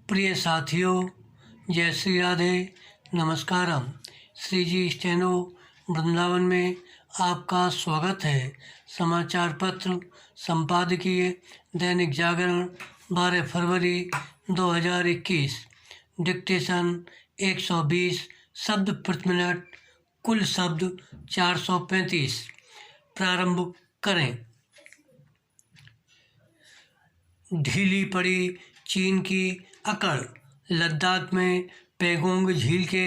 प्रिय साथियों, जय श्री राधे, नमस्कारम। श्री जी स्टेनो वृंदावन में आपका स्वागत है। समाचार पत्र संपादकीय दैनिक जागरण 12 फरवरी 2021। डिक्टेशन 120 शब्द प्रति मिनट, कुल शब्द 435। प्रारंभ करें। ढीली पड़ी चीन की अकड़। लद्दाख में पैगोंग झील के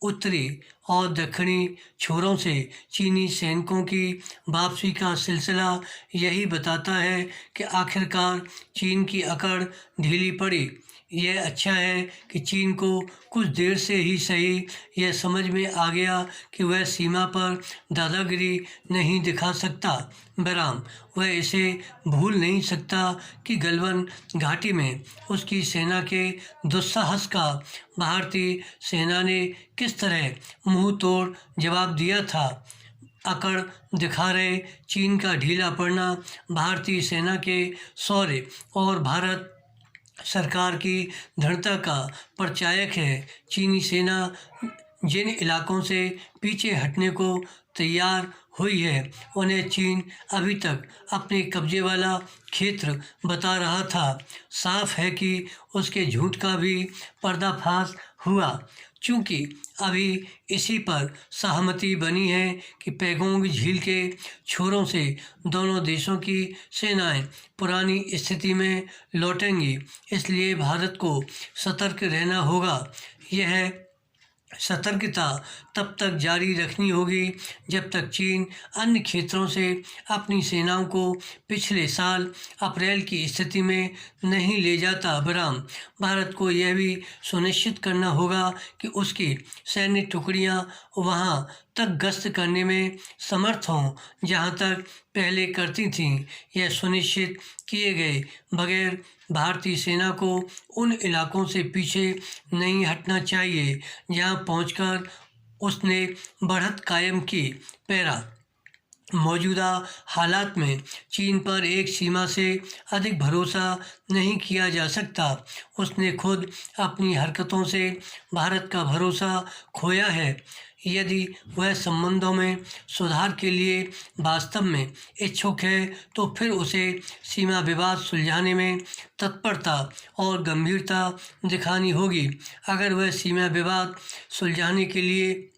उत्तरी और दक्षिणी छोरों से चीनी सैनिकों की वापसी का सिलसिला यही बताता है कि आखिरकार चीन की अकड़ ढीली पड़ी। यह अच्छा है कि चीन को कुछ देर से ही सही यह समझ में आ गया कि वह सीमा पर दादागिरी नहीं दिखा सकता, बहरहाल वह इसे भूल नहीं सकता कि गलवान घाटी में उसकी सेना के दुस्साहस का भारतीय सेना ने किस तरह मुंह तोड़ जवाब दिया था। अकड़ दिखा रहे चीन का ढीला पड़ना भारतीय सेना के शौर्य और भारत सरकार की दृढ़ता का परिचायक है। चीनी सेना जिन इलाकों से पीछे हटने को तैयार हुई है उन्हें चीन अभी तक अपने कब्जे वाला क्षेत्र बता रहा था। साफ है कि उसके झूठ का भी पर्दाफाश हुआ, चूँकि अभी इसी पर सहमति बनी है कि पैगोंग झील के छोरों से दोनों देशों की सेनाएं पुरानी स्थिति में लौटेंगी। इसलिए भारत को सतर्क रहना होगा। यह सतर्कता तब तक जारी रखनी होगी जब तक चीन अन्य क्षेत्रों से अपनी सेनाओं को पिछले साल अप्रैल की स्थिति में नहीं ले जाता। बहरहाल भारत को यह भी सुनिश्चित करना होगा कि उसकी सैन्य टुकड़ियां वहां तक गश्त करने में समर्थ हों जहां तक पहले करती थीं। यह सुनिश्चित किए गए बगैर भारतीय सेना को उन इलाकों से पीछे नहीं हटना चाहिए जहां पहुंचकर उसने बढ़त कायम की। पैरा मौजूदा हालात में चीन पर एक सीमा से अधिक भरोसा नहीं किया जा सकता। उसने खुद अपनी हरकतों से भारत का भरोसा खोया है। यदि वह संबंधों में सुधार के लिए वास्तव में इच्छुक है तो फिर उसे सीमा विवाद सुलझाने में तत्परता और गंभीरता दिखानी होगी। अगर वह सीमा विवाद सुलझाने के लिए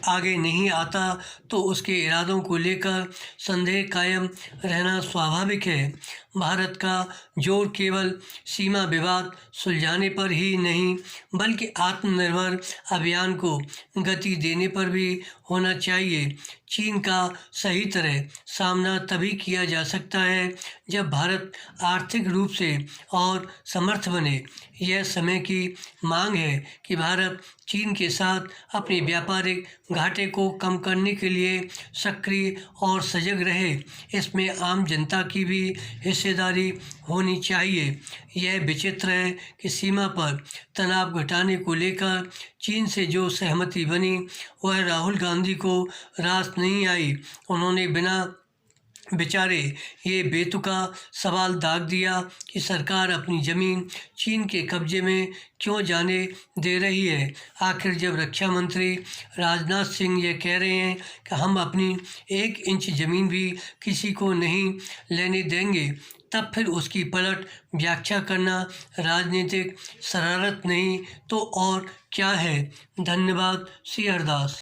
आगे नहीं आता तो उसके इरादों को लेकर संदेह कायम रहना स्वाभाविक है। भारत का जोर केवल सीमा विवाद सुलझाने पर ही नहीं बल्कि आत्मनिर्भर अभियान को गति देने पर भी होना चाहिए। चीन का सही तरह सामना तभी किया जा सकता है जब भारत आर्थिक रूप से और समर्थ बने। यह समय की मांग है कि भारत चीन के साथ अपने व्यापारिक घाटे को कम करने के लिए सक्रिय और सजग रहे। इसमें आम जनता की भी हिस्सेदारी होनी चाहिए। यह विचित्र है कि सीमा पर तनाव घटाने को लेकर चीन से जो सहमति बनी वह राहुल गांधी को रास नहीं आई। उन्होंने बिना बेचारे ये बेतुका सवाल दाग दिया कि सरकार अपनी ज़मीन चीन के कब्जे में क्यों जाने दे रही है। आखिर जब रक्षा मंत्री राजनाथ सिंह ये कह रहे हैं कि हम अपनी 1 इंच ज़मीन भी किसी को नहीं लेने देंगे, तब फिर उसकी पलट व्याख्या करना राजनीतिक शरारत नहीं तो और क्या है। धन्यवाद। श्री हरदास।